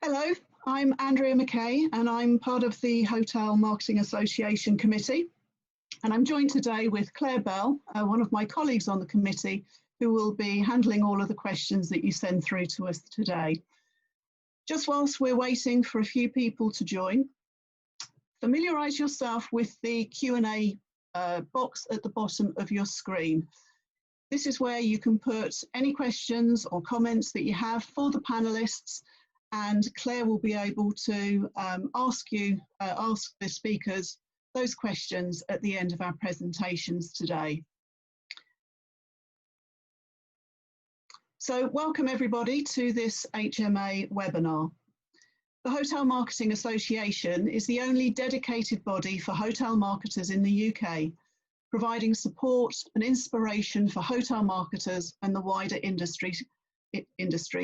Hello, I'm Andrea McKay and I'm part of the Hotel Marketing Association Committee. And I'm joined today with Claire Bell, one of my colleagues on the committee, who will be handling all of the questions that you send through to us today. Just whilst we're waiting for a few people to join, familiarise yourself with the Q&A box at the bottom of your screen. This is where you can put any questions or comments that you have for the panellists, and Claire will be able to ask the speakers those questions at the end of our presentations today. So welcome everybody to this HMA webinar. The Hotel Marketing Association is the only dedicated body for hotel marketers in the UK, providing support and inspiration for hotel marketers and the wider industry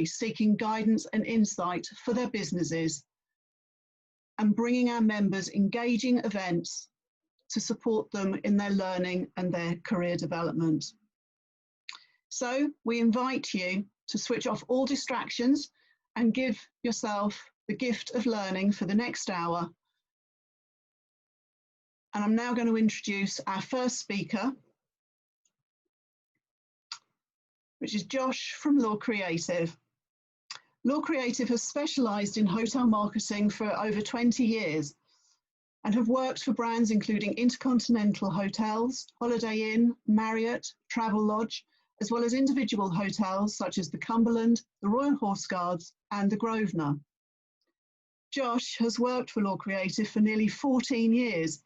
seeking guidance and insight for their businesses, and bringing our members engaging events to support them in their learning and their career development. So we invite you to switch off all distractions and give yourself the gift of learning for the next hour. And I'm now going to introduce our first speaker, which is Josh from Law Creative. Law Creative has specialised in hotel marketing for over 20 years and have worked for brands including Intercontinental Hotels, Holiday Inn, Marriott, Travelodge, as well as individual hotels such as the Cumberland, the Royal Horse Guards and the Grosvenor. Josh has worked for Law Creative for nearly 14 years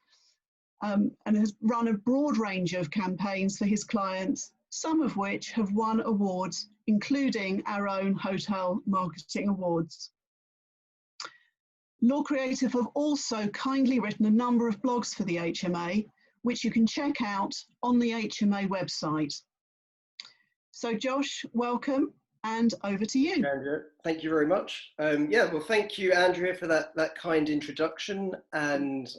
and has run a broad range of campaigns for his clients, some of which have won awards, including our own Hotel Marketing Awards. Law Creative have also kindly written a number of blogs for the HMA, which you can check out on the HMA website. So Josh, welcome, and over to you. Andrea, thank you very much. Well, thank you, Andrea, for that kind introduction, and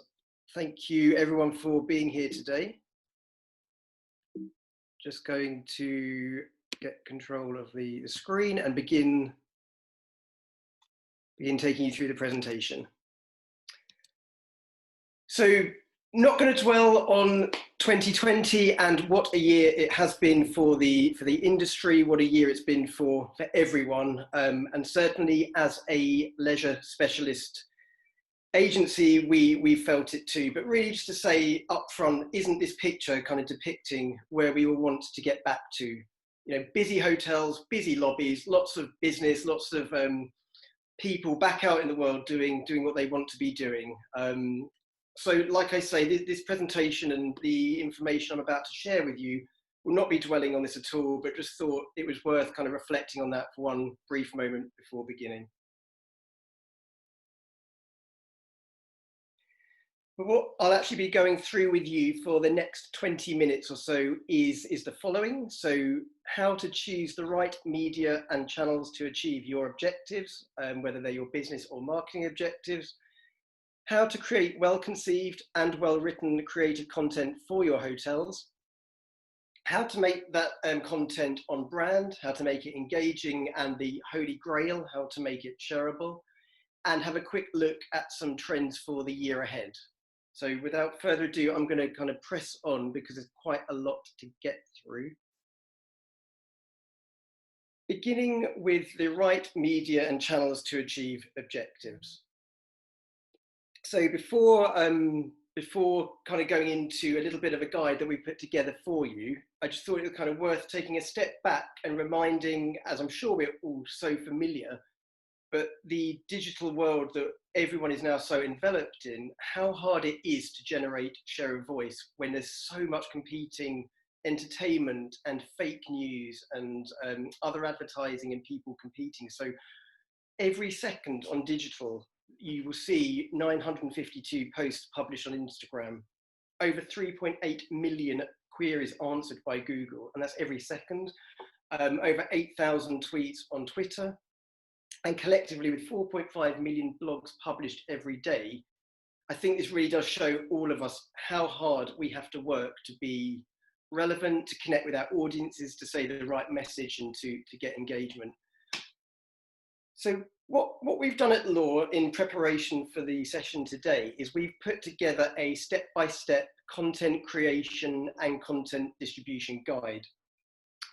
thank you everyone for being here today. Just going to get control of the screen and begin taking you through the presentation. So, not going to dwell on 2020 and what a year it has been for the industry, what a year it's been for everyone, and certainly as a leisure specialist agency, we felt it too. But really, just to say up front, isn't this picture kind of depicting where we all want to get back to? You know, busy hotels, busy lobbies, lots of business, lots of people back out in the world doing what they want to be doing. So like I say, this presentation and the information I'm about to share with you will not be dwelling on this at all, but just thought it was worth kind of reflecting on that for one brief moment before beginning. But what I'll actually be going through with you for the next 20 minutes or so is the following. So how to choose the right media and channels to achieve your objectives, whether they're your business or marketing objectives, how to create well-conceived and well-written creative content for your hotels, how to make that content on brand, how to make it engaging and the holy grail, how to make it shareable, and have a quick look at some trends for the year ahead. So without further ado, I'm going to kind of press on because there's quite a lot to get through. Beginning with the right media and channels to achieve objectives. So before kind of going into a little bit of a guide that we put together for you, I just thought it was kind of worth taking a step back and reminding, as I'm sure we're all so familiar, but the digital world that everyone is now so enveloped in, how hard it is to generate share of voice when there's so much competing entertainment and fake news and other advertising and people competing. So every second on digital, you will see 952 posts published on Instagram, over 3.8 million queries answered by Google, and that's every second, over 8,000 tweets on Twitter, and collectively with 4.5 million blogs published every day. I think this really does show all of us how hard we have to work to be relevant, to connect with our audiences, to say the right message and to get engagement. So What we've done at Law in preparation for the session today is we've put together a step-by-step content creation and content distribution guide.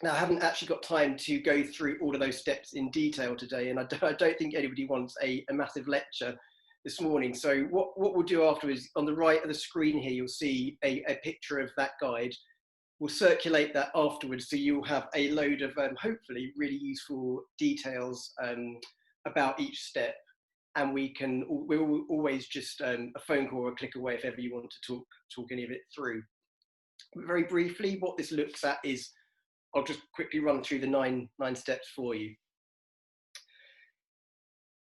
Now, I haven't actually got time to go through all of those steps in detail today, and I don't think anybody wants a massive lecture this morning. So what we'll do afterwards, on the right of the screen here, you'll see a picture of that guide. We'll circulate that afterwards, so you'll have a load of hopefully really useful details about each step, and we'll always just a phone call or a click away if ever you want to talk any of it through. But very briefly, what this looks at is, I'll just quickly run through the nine steps for you.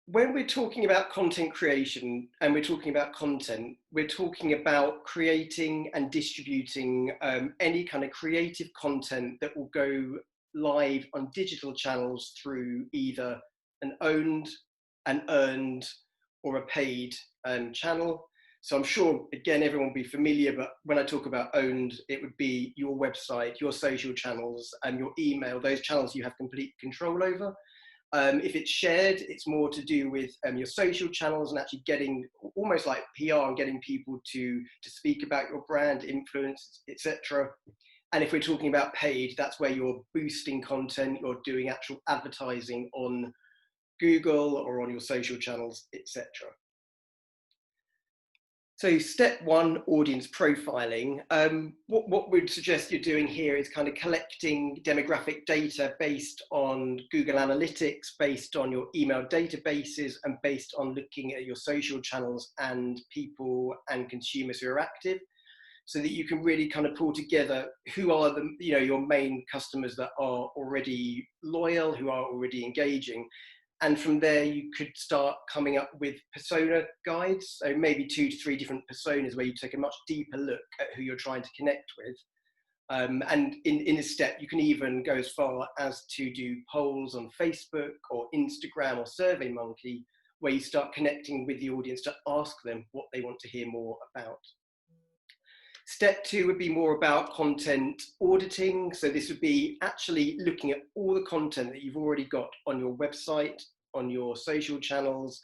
When we're talking about content creation and we're talking about content, we're talking about creating and distributing any kind of creative content that will go live on digital channels through either an owned, an earned, or a paid channel. So I'm sure, again, everyone will be familiar, but when I talk about owned, it would be your website, your social channels, and your email, those channels you have complete control over. If it's shared, it's more to do with your social channels and actually getting, almost like PR, and getting people to speak about your brand, influence, etc. And if we're talking about paid, that's where you're boosting content, you're doing actual advertising on Google or on your social channels, etc. So step one, audience profiling. What we'd suggest you're doing here is kind of collecting demographic data based on Google Analytics, based on your email databases, and based on looking at your social channels and people and consumers who are active, so that you can really kind of pull together who are the, your main customers that are already loyal, who are already engaging. And from there, you could start coming up with persona guides. So maybe 2 to 3 different personas where you take a much deeper look at who you're trying to connect with. And in this step, you can even go as far as to do polls on Facebook or Instagram or SurveyMonkey, where you start connecting with the audience to ask them what they want to hear more about. Step 2 would be more about content auditing. So this would be actually looking at all the content that you've already got on your website, on your social channels,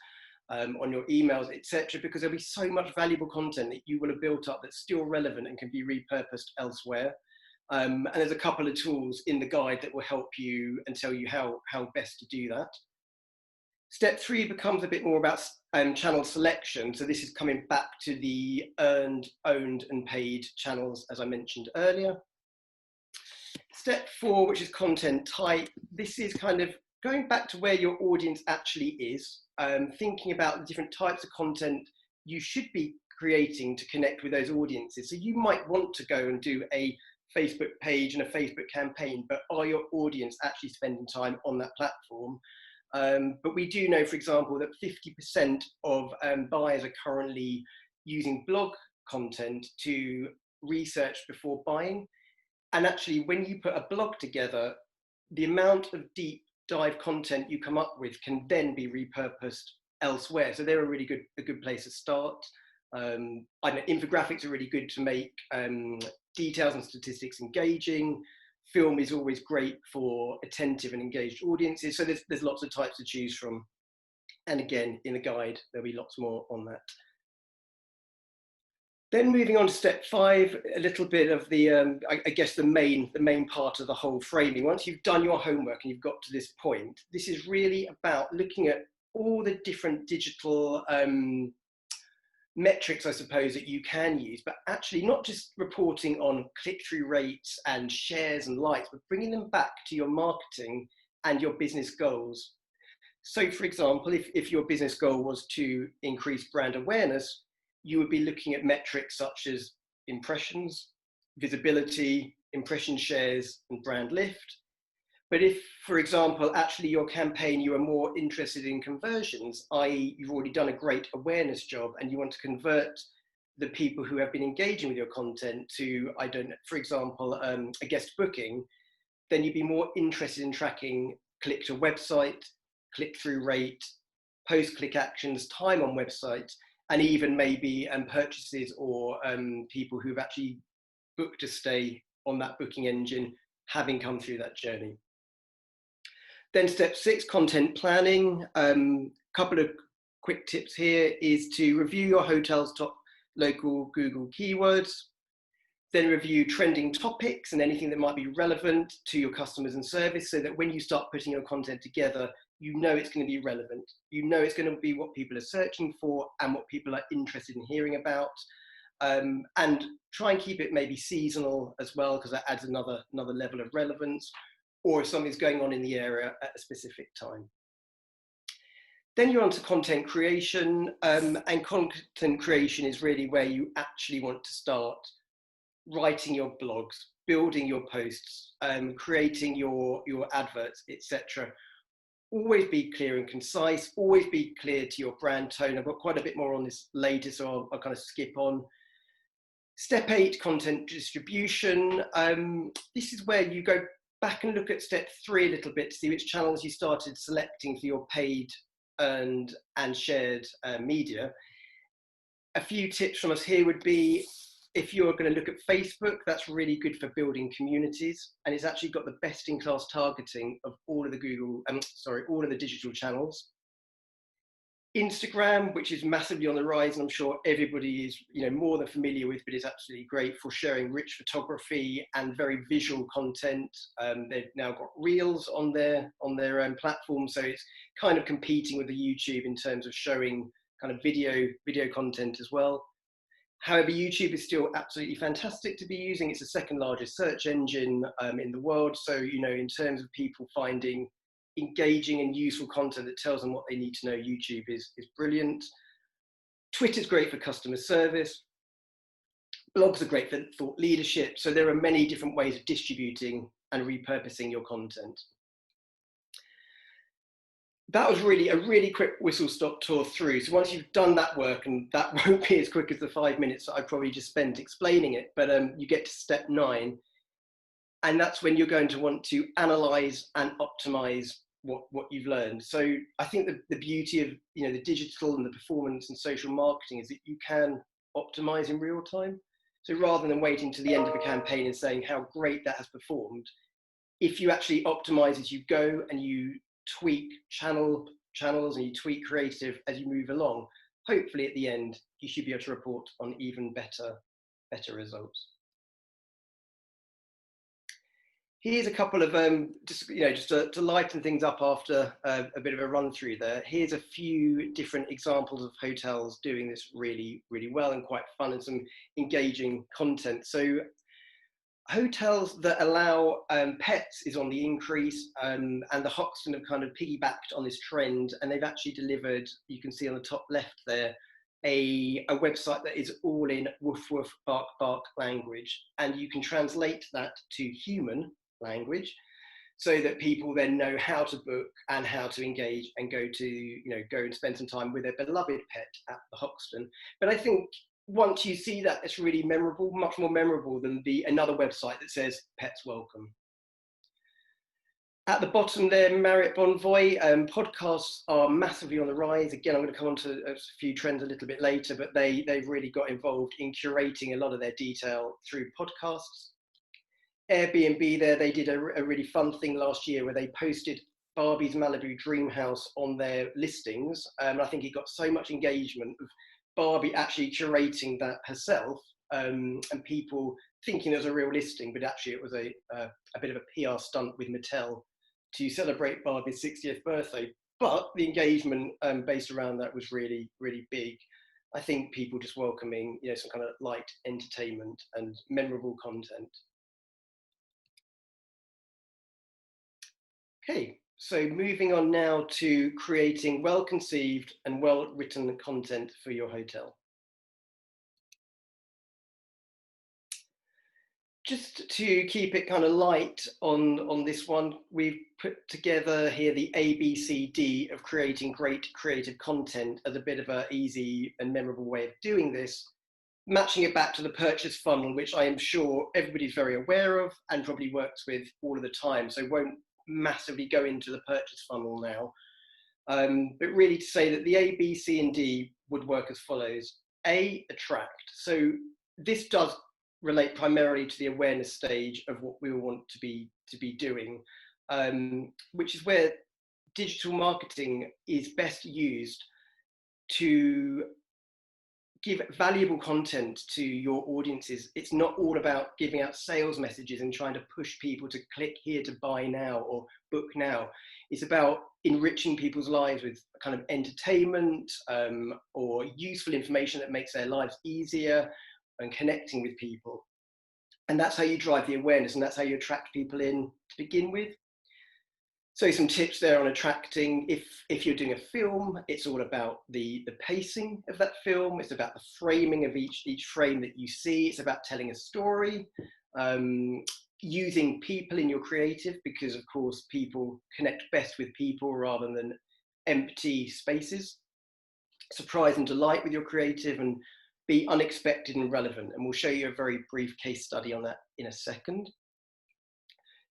on your emails, etc., because there'll be so much valuable content that you will have built up that's still relevant and can be repurposed elsewhere. And there's a couple of tools in the guide that will help you and tell you how best to do that. Step 3 becomes a bit more about channel selection. So this is coming back to the earned, owned, and paid channels, as I mentioned earlier. Step 4, which is content type. This is kind of going back to where your audience actually is, thinking about the different types of content you should be creating to connect with those audiences. So you might want to go and do a Facebook page and a Facebook campaign, but are your audience actually spending time on that platform? But we do know, for example, that 50% of buyers are currently using blog content to research before buying. And actually, when you put a blog together, the amount of deep dive content you come up with can then be repurposed elsewhere. So they're a good place to start. I know infographics are really good to make details and statistics engaging. Film is always great for attentive and engaged audiences. So there's lots of types to choose from. And again, in the guide, there'll be lots more on that. Then moving on to step 5, a little bit of the, I guess the main part of the whole framing. Once you've done your homework and you've got to this point, this is really about looking at all the different digital metrics, I suppose, that you can use, but actually not just reporting on click-through rates and shares and likes, but bringing them back to your marketing and your business goals. So for example, if your business goal was to increase brand awareness, you would be looking at metrics such as impressions, visibility, impression shares, and brand lift. But if, for example, actually your campaign, you are more interested in conversions, i.e. you've already done a great awareness job and you want to convert the people who have been engaging with your content to, I don't know, for example, a guest booking, then you'd be more interested in tracking click to website, click-through rate, post-click actions, time on website, and even maybe purchases or people who've actually booked a stay on that booking engine, having come through that journey. Then step 6, content planning. Couple of quick tips here is to review your hotel's top local Google keywords, then review trending topics and anything that might be relevant to your customers and service, so that when you start putting your content together, you know it's going to be relevant. You know it's going to be what people are searching for and what people are interested in hearing about. And try and keep it maybe seasonal as well, because that adds another level of relevance, or if something's going on in the area at a specific time. Then you're on to content creation, and content creation is really where you actually want to start writing your blogs, building your posts, creating your adverts, etc. Always be clear and concise, always be clear to your brand tone. I've got quite a bit more on this later, so I'll kind of skip on. Step 8, content distribution. This is where you go back and look at step 3 a little bit to see which channels you started selecting for your paid and shared media. A few tips from us here would be, if you're going to look at Facebook, that's really good for building communities, and it's actually got the best-in-class targeting of all of the all of the digital channels. Instagram, which is massively on the rise, and I'm sure everybody is more than familiar with, but it's absolutely great for sharing rich photography and very visual content. They've now got Reels on their platform, so it's kind of competing with the YouTube in terms of showing kind of video content as well. However, YouTube is still absolutely fantastic to be using. It's the second largest search engine in the world, so in terms of people finding engaging and useful content that tells them what they need to know, YouTube is brilliant. Twitter's great for customer service. Blogs are great for thought leadership. So there are many different ways of distributing and repurposing your content. That was really a really quick whistle-stop tour through. So once you've done that work, and that won't be as quick as the 5 minutes that I probably just spent explaining it, but you get to step 9, and that's when you're going to want to analyze and optimize what you've learned. So I think the beauty of the digital and the performance and social marketing is that you can optimize in real time. So rather than waiting to the end of a campaign and saying how great that has performed, if you actually optimize as you go and you tweak channels and you tweak creative as you move along, hopefully at the end you should be able to report on even better results. Here's a couple of just to lighten things up after a bit of a run through there. Here's a few different examples of hotels doing this really well and quite fun, and some engaging content. So hotels that allow pets is on the increase, and the Hoxton have kind of piggybacked on this trend, and they've actually delivered, you can see on the top left there, a website that is all in woof woof bark bark language, and you can translate that to human language so that people then know how to book and how to engage and go and spend some time with their beloved pet at the Hoxton. But I think once you see that, it's really memorable, much more memorable than another website that says pets welcome. At the bottom there, Marriott Bonvoy, podcasts are massively on the rise. Again, I'm going to come on to a few trends a little bit later, but they've really got involved in curating a lot of their detail through podcasts. Airbnb there, they did a really fun thing last year where they posted Barbie's Malibu Dream House on their listings. And I think it got so much engagement of Barbie actually curating that herself, and people thinking it was a real listing, but actually it was a bit of a PR stunt with Mattel to celebrate Barbie's 60th birthday. But the engagement based around that was really big. I think people just welcoming some kind of light entertainment and memorable content. Okay, so moving on now to creating well-conceived and well-written content for your hotel. Just to keep it kind of light on this one, we've put together here the ABCD of creating great creative content as a bit of an easy and memorable way of doing this, matching it back to the purchase funnel, which I am sure everybody's very aware of and probably works with all of the time, so won't massively go into the purchase funnel now. But really to say that the A, B, C, and D would work as follows. A, attract. So this does relate primarily to the awareness stage of what we want to be doing. which is where digital marketing is best used to give valuable content to your audiences. It's not all about giving out sales messages and trying to push people to click here to buy now or book now. It's about enriching people's lives with kind of entertainment or useful information that makes their lives easier and connecting with people. And that's how you drive the awareness, and that's how you attract people in to begin with. So some tips there on attracting. If you're doing a film, it's all about the pacing of that film. It's about the framing of each frame that you see. It's about telling a story, using people in your creative, because of course people connect best with people rather than empty spaces. Surprise and delight with your creative, and be unexpected and relevant. And we'll show you a very brief case study on that in a second.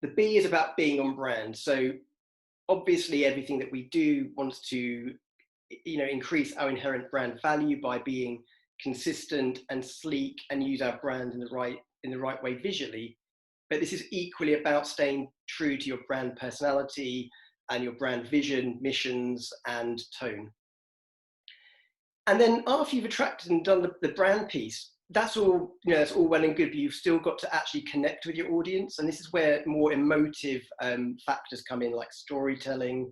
The B is about being on brand. So obviously everything that we do wants to, increase our inherent brand value by being consistent and sleek and use our brand in the right way visually. But this is equally about staying true to your brand personality and your brand vision, missions, and tone. And then after you've attracted and done the brand piece, that's all, that's all well and good, but you've still got to actually connect with your audience. And this is where more emotive factors come in, like storytelling,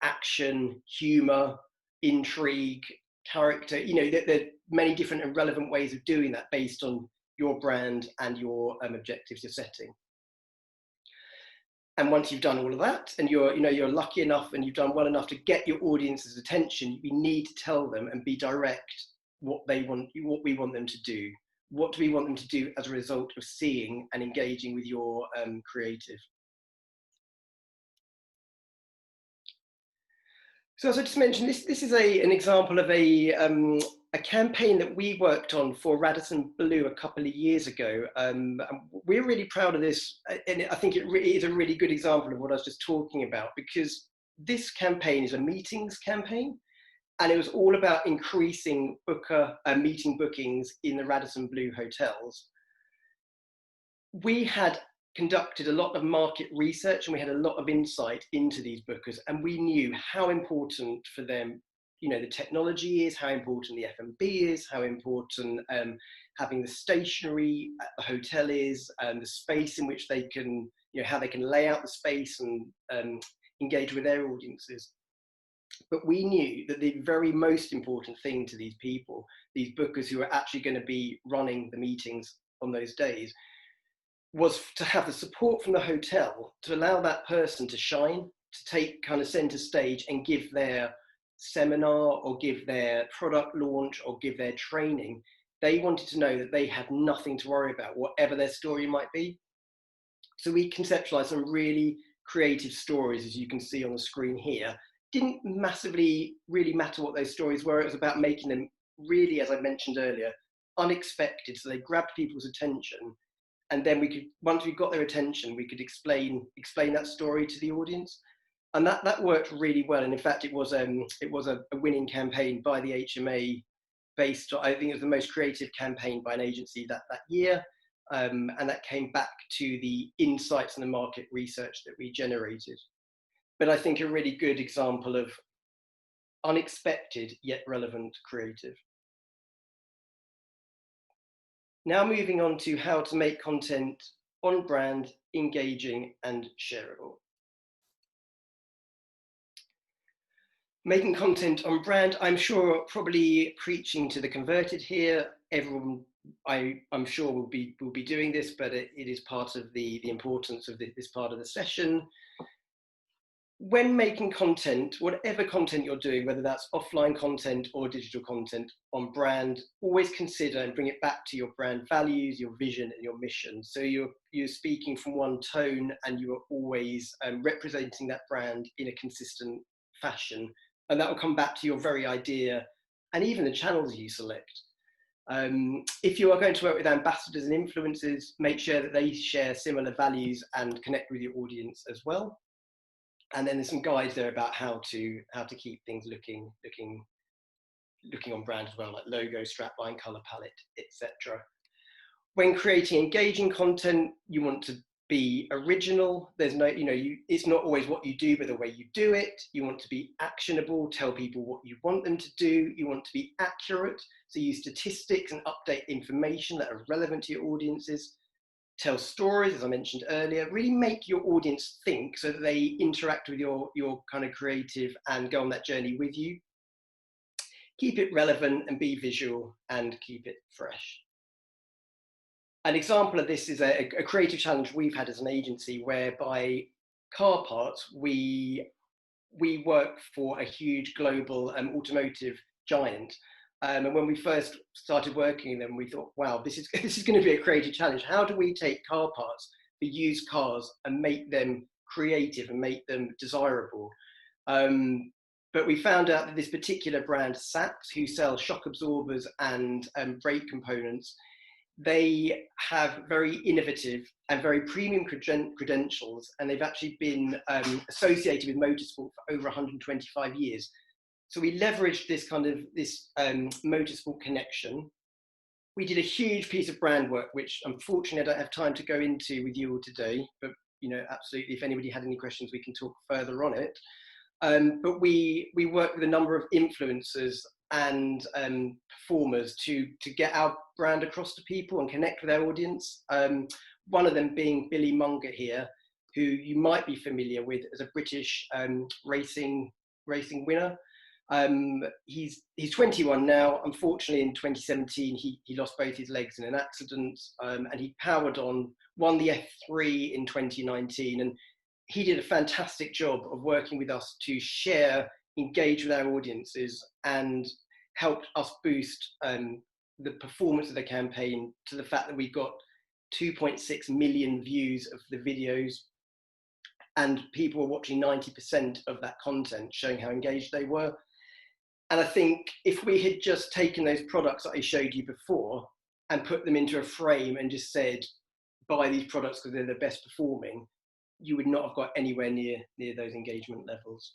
action, humor, intrigue, character. There are many different and relevant ways of doing that based on your brand and your objectives you're setting. And once you've done all of that, and you're lucky enough and you've done well enough to get your audience's attention, we need to tell them and be direct what we want them to do. What do we want them to do as a result of seeing and engaging with your creative? So as I just mentioned, this is an example of a campaign that we worked on for Radisson Blu a couple of years ago. We're really proud of this, and I think it is a really good example of what I was just talking about, because this campaign is a meetings campaign, and it was all about increasing meeting bookings in the Radisson Blu hotels. We had conducted a lot of market research, and we had a lot of insight into these bookers, and we knew how important for them the technology is, how important the F&B is, how important having the stationery at the hotel is, and the space in which they can, how they can lay out the space and engage with their audiences. But we knew that the very most important thing to these people, these bookers who are actually going to be running the meetings on those days, was to have the support from the hotel to allow that person to shine, to take kind of center stage and give their seminar or give their product launch or give their training. They wanted to know that they had nothing to worry about, whatever their story might be. So we conceptualized some really creative stories, as you can see on the screen here. Didn't massively really matter what those stories were. It was about making them really, as I mentioned earlier, unexpected. So they grabbed people's attention. And then we could, once we got their attention, we could explain that story to the audience. And that worked really well. And in fact, it was a winning campaign by the HMA, based on, I think it was the most creative campaign by an agency that year. And that came back to the insights and the market research that we generated. But I think a really good example of unexpected yet relevant creative. Now moving on to how to make content on brand, engaging and shareable. Making content on brand, I'm sure probably preaching to the converted here. Everyone, I'm sure will be doing this, but it is part of the importance of this part of the session. When making content, whatever content you're doing, whether that's offline content or digital content on brand, always consider and bring it back to your brand values, your vision and your mission. So you're speaking from one tone, and you are always representing that brand in a consistent fashion. And that will come back to your very idea and even the channels you select. If you are going to work with ambassadors and influencers, make sure that they share similar values and connect with your audience as well. And then there's some guides there about how to keep things looking on brand as well, like logo, strapline, color palette, etc. When creating engaging content, you want to be original. There's no, it's not always what you do, but the way you do it. You want to be actionable, tell people what you want them to do. You want to be accurate, so use statistics and update information that are relevant to your audiences. Tell stories, as I mentioned earlier. Really make your audience think, so that they interact with your kind of creative and go on that journey with you. Keep it relevant and be visual, and keep it fresh. An example of this is a creative challenge we've had as an agency, whereby car parts, we work for a huge global automotive giant. And when we first started working with them, we thought, wow, this is going to be a creative challenge. How do we take car parts for used cars and make them creative and make them desirable? But we found out that this particular brand, Saks, who sell shock absorbers and brake components, they have very innovative and very premium credentials, and they've actually been associated with motorsport for over 125 years. So we leveraged this motorsport connection. We did a huge piece of brand work, which unfortunately I don't have time to go into with you all today, but absolutely, if anybody had any questions, we can talk further on it. But we worked with a number of influencers and performers to get our brand across to people and connect with our audience. One of them being Billy Munger here, who you might be familiar with as a British racing winner. He's 21 now. Unfortunately, in 2017, he lost both his legs in an accident, and he powered on, won the F3 in 2019, and he did a fantastic job of working with us to share, engage with our audiences, and helped us boost the performance of the campaign to the fact that we got 2.6 million views of the videos, and people were watching 90% of that content, showing how engaged they were. And I think if we had just taken those products that I showed you before and put them into a frame and just said, buy these products because they're the best performing, you would not have got anywhere near those engagement levels.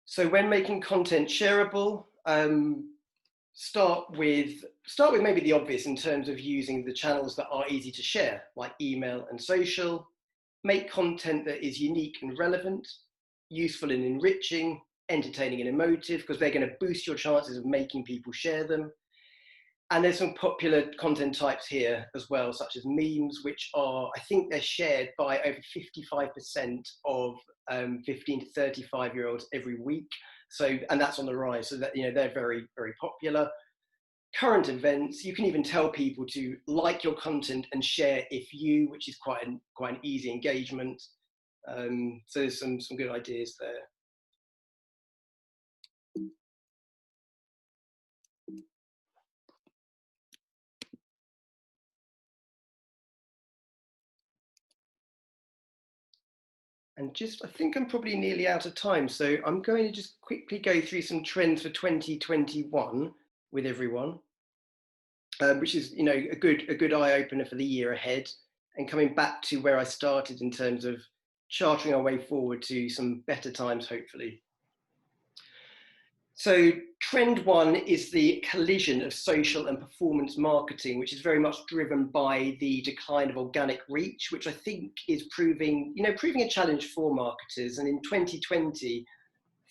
So when making content shareable, start with maybe the obvious in terms of using the channels that are easy to share, like email and social. Make content that is unique and relevant, useful and enriching, entertaining and emotive, because they're going to boost your chances of making people share them. And there's some popular content types here as well, such as memes, which are, I think they're shared by over 55% of 15 to 35-year-olds every week. So, and that's on the rise. So that, they're very, very popular. Current events, you can even tell people to like your content and share if you, which is quite an easy engagement. So there's some good ideas there. And I think I'm probably nearly out of time. So I'm going to just quickly go through some trends for 2021 with everyone, which is, a good eye opener for the year ahead, and coming back to where I started in terms of charting our way forward to some better times, hopefully. So trend one is the collision of social and performance marketing, which is very much driven by the decline of organic reach, which I think is proving a challenge for marketers. And in 2020,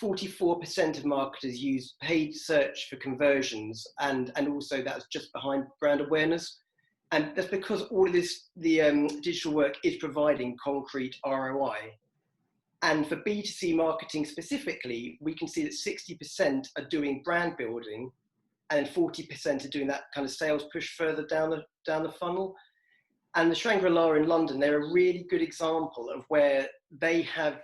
44% of marketers use paid search for conversions, and also that's just behind brand awareness. And that's because all of this, the digital work is providing concrete ROI. And for B2C marketing specifically, we can see that 60% are doing brand building, and 40% are doing that kind of sales push further down the funnel. And the Shangri-La in London, they're a really good example of where they have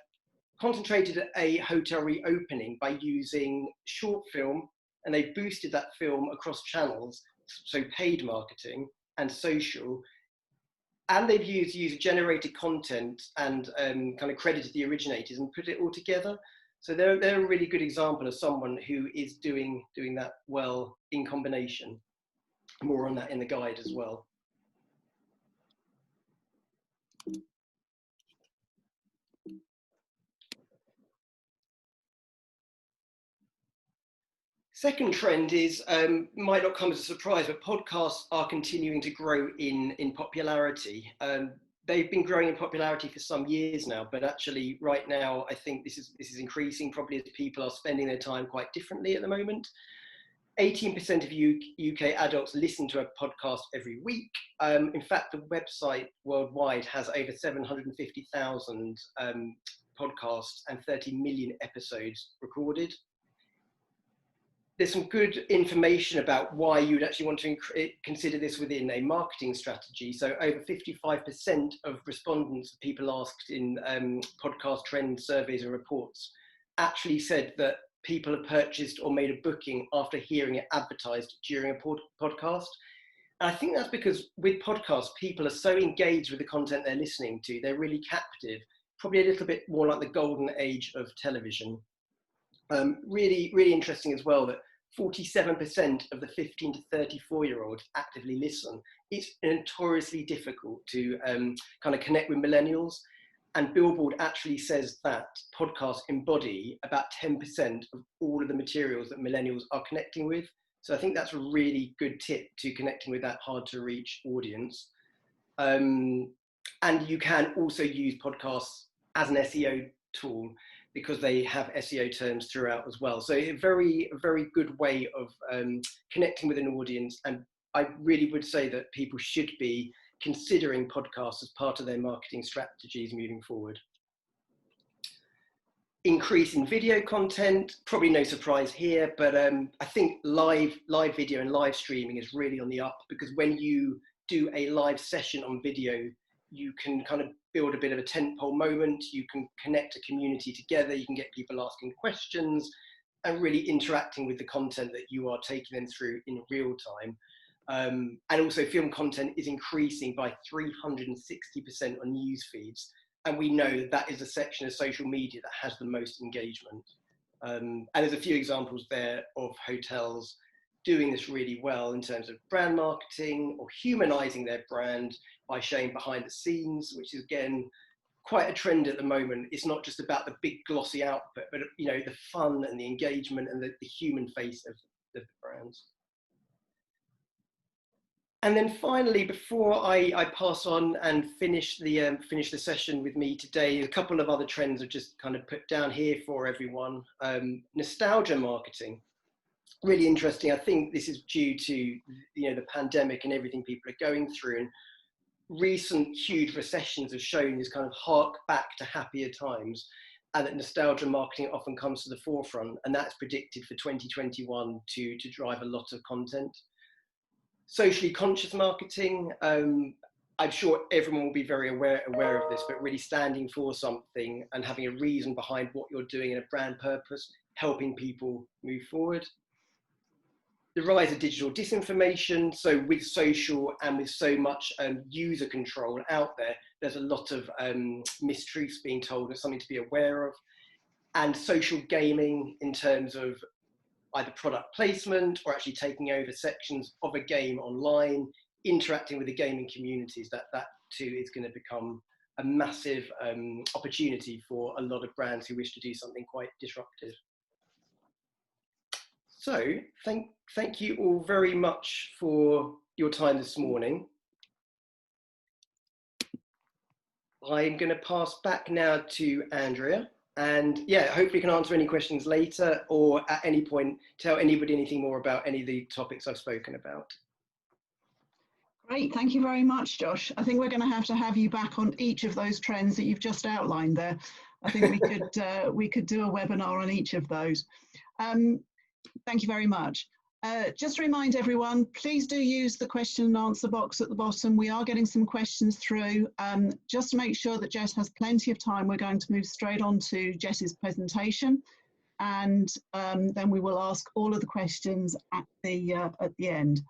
concentrated a hotel reopening by using short film, and they boosted that film across channels, so paid marketing and social. And they've used user-generated content and kind of credited the originators and put it all together. So they're a really good example of someone who is doing that well in combination. More on that in the guide as well. Second trend is, might not come as a surprise, but podcasts are continuing to grow in popularity. They've been growing in popularity for some years now, but actually right now, I think this is increasing, probably as people are spending their time quite differently at the moment. 18% of UK adults listen to a podcast every week. In fact, the website worldwide has over 750,000 podcasts and 30 million episodes recorded. There's some good information about why you'd actually want to consider this within a marketing strategy. So over 55% of respondents, people asked in podcast trend surveys and reports, actually said that people have purchased or made a booking after hearing it advertised during a podcast. And I think that's because with podcasts, people are so engaged with the content they're listening to, they're really captive, probably a little bit more like the golden age of television. Really, really interesting as well that 47% of the 15 to 34-year-olds actively listen. It's notoriously difficult to kind of connect with millennials. And Billboard actually says that podcasts embody about 10% of all of the materials that millennials are connecting with. So I think that's a really good tip to connecting with that hard to reach audience. And you can also use podcasts as an SEO tool because they have SEO terms throughout as well. So a very good way of connecting with an audience. And I really would say that people should be considering podcasts as part of their marketing strategies moving forward. Increase in video content, probably no surprise here, but I think live video and live streaming is really on the up, because when you do a live session on video, you can kind of build a bit of a tentpole moment, you can connect a community together, you can get people asking questions and really interacting with the content that you are taking them through in real time. And also film content is increasing by 360% on news feeds. And we know that that is a section of social media that has the most engagement. And there's a few examples there of hotels doing this really well in terms of brand marketing or humanizing their brand by showing behind the scenes, which is again, quite a trend at the moment. It's not just about the big glossy output, but you know, the fun and the engagement and the human face of the brands. And then finally, before I pass on and finish the session with me today, a couple of other trends I've just kind of put down here for everyone. Nostalgia marketing, really interesting. I think this is due to the pandemic and everything people are going through. And recent huge recessions have shown this kind of hark back to happier times, and that nostalgia marketing often comes to the forefront. And that's predicted for 2021 to drive a lot of content. Socially conscious marketing, I'm sure everyone will be very aware of this, but really standing for something and having a reason behind what you're doing and a brand purpose, helping people move forward. The rise of digital disinformation. So with social and with so much user control out there, there's a lot of mistruths being told and something to be aware of. And social gaming in terms of either product placement or actually taking over sections of a game online, interacting with the gaming communities, that too is going to become a massive opportunity for a lot of brands who wish to do something quite disruptive. So thank you all very much for your time this morning. I'm going to pass back now to Andrea. And yeah, hopefully can answer any questions later or at any point tell anybody anything more about any of the topics I've spoken about. Great, thank you very much, Josh. I think we're going to have you back on each of those trends that you've just outlined there. I think we could do a webinar on each of those. Thank you very much. Just to remind everyone, please do use the question and answer box at the bottom. We are getting some questions through. Just to make sure that Jess has plenty of time, we're going to move straight on to Jess's presentation, and then we will ask all of the questions at the end.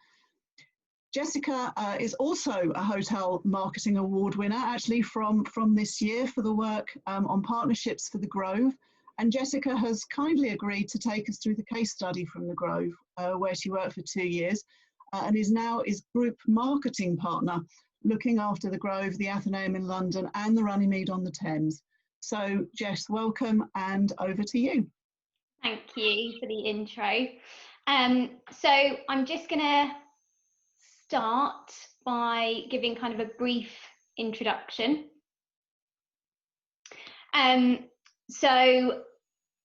Jessica is also a Hotel Marketing Award winner, actually from this year, for the work on partnerships for the Grove. And Jessica has kindly agreed to take us through the case study from the Grove, where she worked for 2 years, and is now group marketing partner, looking after the Grove, the Athenaeum in London, and the Runnymede on the Thames. So, Jess, welcome, and over to you. Thank you for the intro. So I'm just going to start by giving kind of a brief introduction. So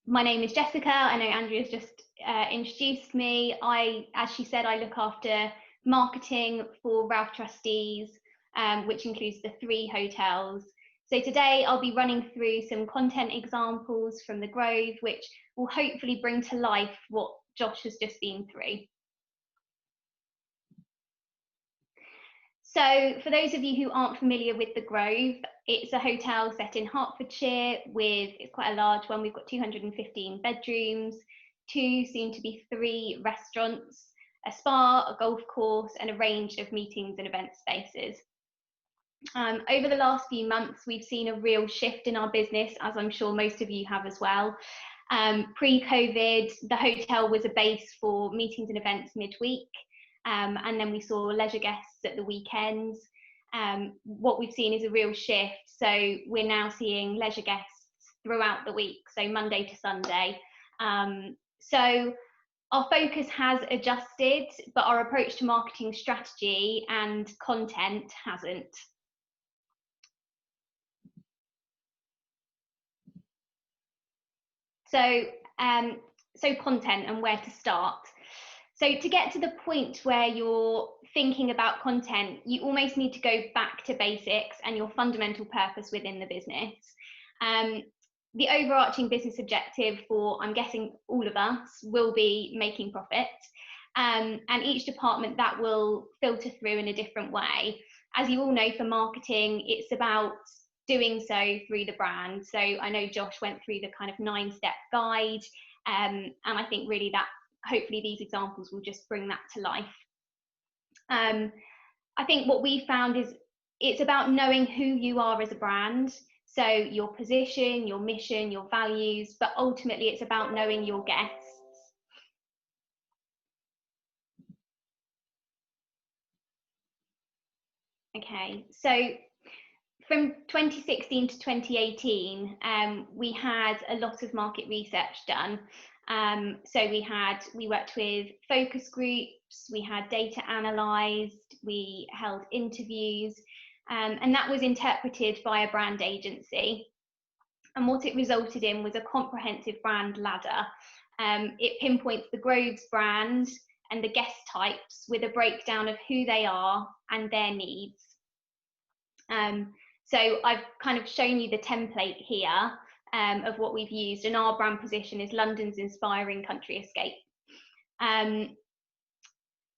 my name is Jessica. I know Andrea's just introduced me. As she said, I look after marketing for Ralph Trustees, which includes the 3 hotels. So today I'll be running through some content examples from the Grove, which will hopefully bring to life what Josh has just been through. So for those of you who aren't familiar with the Grove, it's a hotel set in Hertfordshire it's quite a large one. We've got 215 bedrooms, 2, soon to be 3 restaurants, a spa, a golf course, and a range of meetings and event spaces. Over the last few months, we've seen a real shift in our business, as I'm sure most of you have as well. Pre-COVID, the hotel was a base for meetings and events midweek. And then we saw leisure guests at the weekends. What we've seen is a real shift. So we're now seeing leisure guests throughout the week, so Monday to Sunday. So our focus has adjusted, but our approach to marketing strategy and content hasn't. So content and where to start. So to get to the point where you're thinking about content, you almost need to go back to basics and your fundamental purpose within the business. The overarching business objective for, I'm guessing, all of us will be making profit. And each department that will filter through in a different way. As you all know, for marketing, it's about doing so through the brand. So I know Josh went through the kind of 9-step guide, and I think really that hopefully these examples will just bring that to life. I think what we found is it's about knowing who you are as a brand. So your position, your mission, your values, but ultimately it's about knowing your guests. Okay, so from 2016 to 2018, we had a lot of market research done. So we worked with focus groups, we had data analysed, we held interviews, and that was interpreted by a brand agency. And what it resulted in was a comprehensive brand ladder. It pinpoints the Grove's brand and the guest types with a breakdown of who they are and their needs. So I've kind of shown you the template here of what we've used, and our brand position is London's inspiring country escape.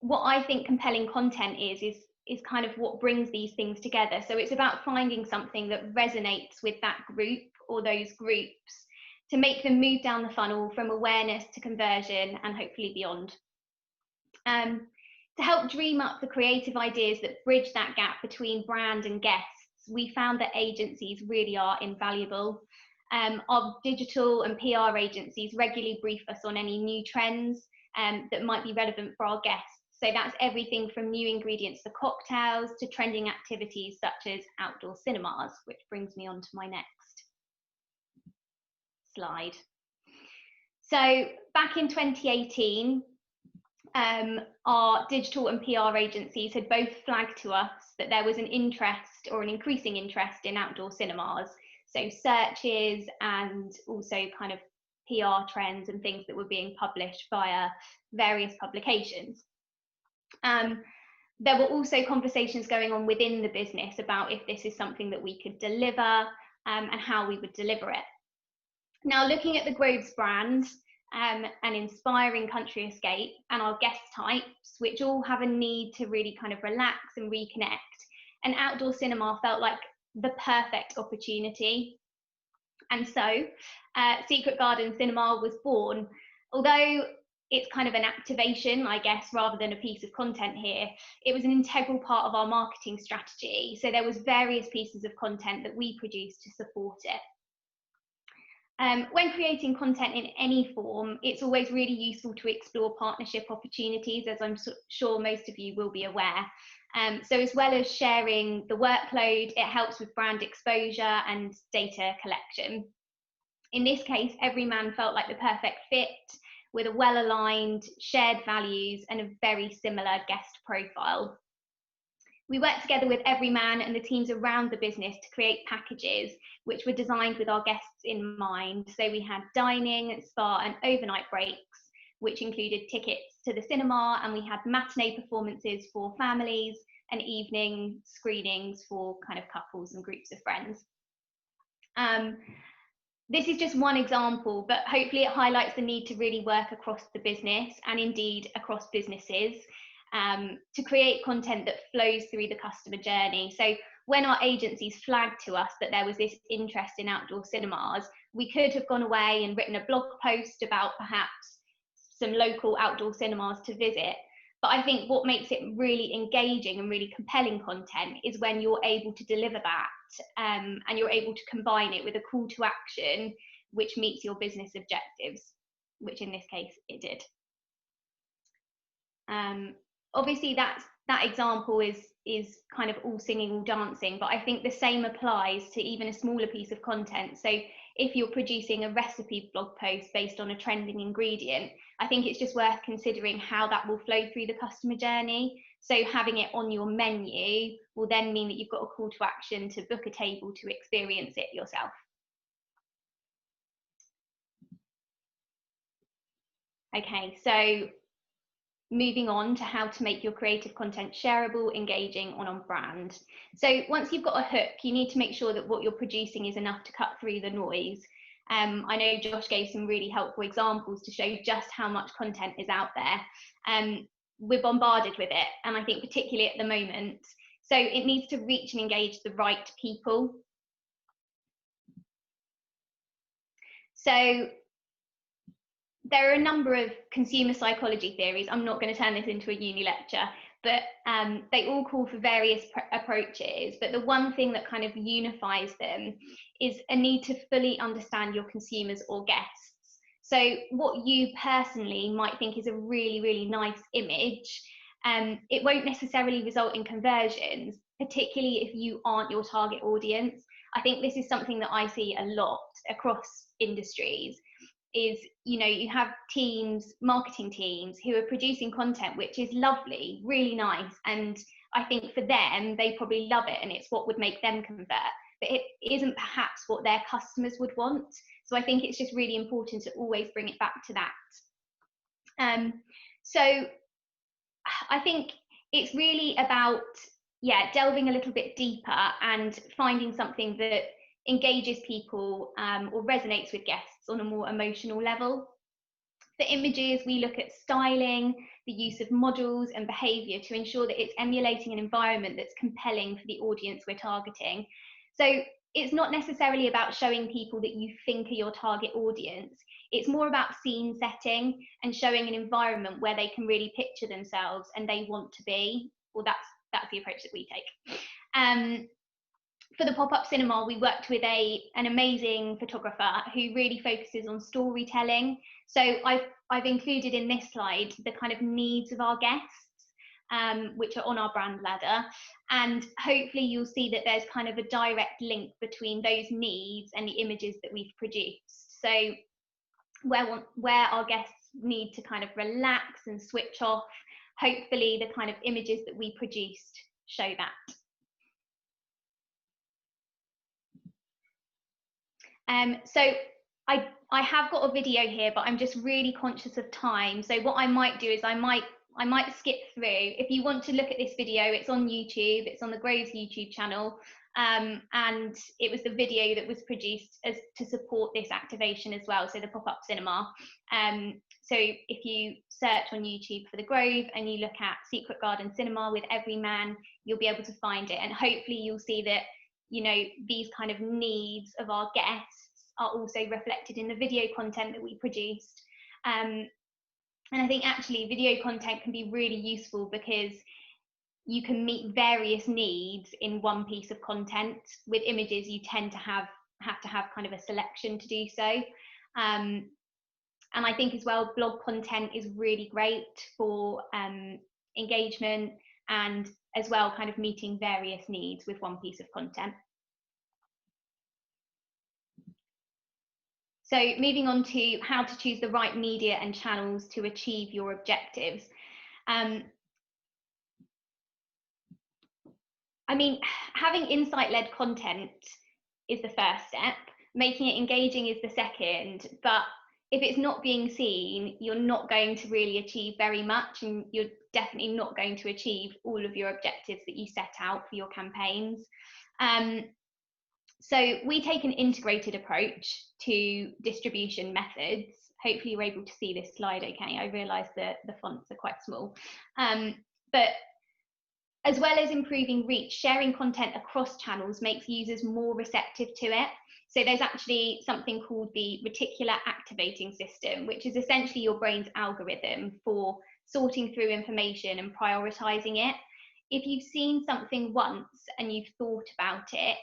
What I think compelling content is kind of what brings these things together. So it's about finding something that resonates with that group or those groups to make them move down the funnel from awareness to conversion and hopefully beyond. To help dream up the creative ideas that bridge that gap between brand and guests, we found that agencies really are invaluable. Our digital and PR agencies regularly brief us on any new trends that might be relevant for our guests. So that's everything from new ingredients to cocktails to trending activities such as outdoor cinemas, which brings me on to my next slide. So back in 2018, our digital and PR agencies had both flagged to us that there was an interest or an increasing interest in outdoor cinemas. So searches and also kind of PR trends and things that were being published via various publications. There were also conversations going on within the business about if this is something that we could deliver and how we would deliver it. Now, looking at the Grove's brand, an inspiring country escape, and our guest types, which all have a need to really kind of relax and reconnect, an outdoor cinema felt like the perfect opportunity. And so Secret Garden Cinema was born. Although it's kind of an activation, I guess, rather than a piece of content here, it was an integral part of our marketing strategy. So there was various pieces of content that we produced to support it. When creating content in any form, it's always really useful to explore partnership opportunities, as I'm sure most of you will be aware. So as well as sharing the workload, it helps with brand exposure and data collection. In this case, Everyman felt like the perfect fit. with a well-aligned, shared values and a very similar guest profile. We worked together with Everyman and the teams around the business to create packages which were designed with our guests in mind. So we had dining, spa and overnight breaks, which included tickets to the cinema, and we had matinee performances for families and evening screenings for kind of couples and groups of friends. This is just one example, but hopefully it highlights the need to really work across the business and indeed across businesses to create content that flows through the customer journey. So when our agencies flagged to us that there was this interest in outdoor cinemas, we could have gone away and written a blog post about perhaps some local outdoor cinemas to visit. But I think what makes it really engaging and really compelling content is when you're able to deliver that and you're able to combine it with a call to action which meets your business objectives, which in this case it did. Obviously that example is kind of all singing, all dancing, but I think the same applies to even a smaller piece of content. So if you're producing a recipe blog post based on a trending ingredient, I think it's just worth considering how that will flow through the customer journey. So having it on your menu will then mean that you've got a call to action to book a table to experience it yourself. Okay, so moving on to how to make your creative content shareable, engaging, and on brand. So once you've got a hook, you need to make sure that what you're producing is enough to cut through the noise. I know Josh gave some really helpful examples to show just how much content is out there. We're bombarded with it, and I think particularly at the moment. So it needs to reach and engage the right people. So there are a number of consumer psychology theories. I'm not going to turn this into a uni lecture, but they all call for various approaches. But the one thing that kind of unifies them is a need to fully understand your consumers or guests. So what you personally might think is a really, really nice image, it won't necessarily result in conversions, particularly if you aren't your target audience. I think this is something that I see a lot across industries. Is, you know, you have teams, marketing teams, who are producing content which is lovely, really nice, and I think for them they probably love it and it's what would make them convert, but it isn't perhaps what their customers would want. So I think it's just really important to always bring it back to that. So I think it's really about delving a little bit deeper and finding something that engages people or resonates with guests on a more emotional level. For images, we look at styling, the use of models and behaviour to ensure that it's emulating an environment that's compelling for the audience we're targeting. So it's not necessarily about showing people that you think are your target audience. It's more about scene setting and showing an environment where they can really picture themselves and they want to be. Well, that's the approach that we take. For the pop-up cinema, we worked with an amazing photographer who really focuses on storytelling. So I've included in this slide the kind of needs of our guests, which are on our brand ladder. And hopefully you'll see that there's kind of a direct link between those needs and the images that we've produced. So where our guests need to kind of relax and switch off, hopefully the kind of images that we produced show that. So I have got a video here, but I'm just really conscious of time. So what I might do is I might skip through. If you want to look at this video, it's on YouTube. It's on the Groves YouTube channel, and it was the video that was produced to support this activation as well. So the pop-up cinema. So if you search on YouTube for the Grove and you look at Secret Garden Cinema with Everyman, you'll be able to find it, and hopefully you'll see that, you know, these kind of needs of our guests are also reflected in the video content that we produced. And I think actually video content can be really useful because you can meet various needs in one piece of content. With images, you tend to have to have kind of a selection to do so. And I think as well, blog content is really great for engagement and as well kind of meeting various needs with one piece of content. So moving on to how to choose the right media and channels to achieve your objectives. I mean, having insight-led content is the first step. Making it engaging is the second, but if it's not being seen, you're not going to really achieve very much, and you're definitely not going to achieve all of your objectives that you set out for your campaigns. So we take an integrated approach to distribution methods. Hopefully you're able to see this slide okay. I realise that the fonts are quite small. But as well as improving reach, sharing content across channels makes users more receptive to it. So there's actually something called the Reticular activating system, which is essentially your brain's algorithm for sorting through information and prioritising it. If you've seen something once and you've thought about it,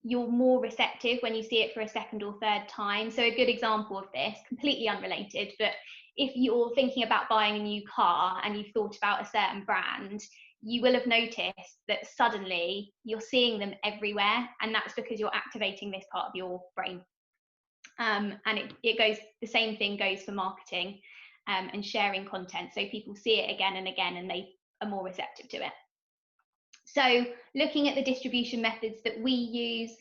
you're more receptive when you see it for a second or third time. So a good example of this, completely unrelated, but if you're thinking about buying a new car and you've thought about a certain brand, you will have noticed that suddenly you're seeing them everywhere, and that's because you're activating this part of your brain. And it goes, the same thing goes for marketing and sharing content. So people see it again and again, and they are more receptive to it. So looking at the distribution methods that we use,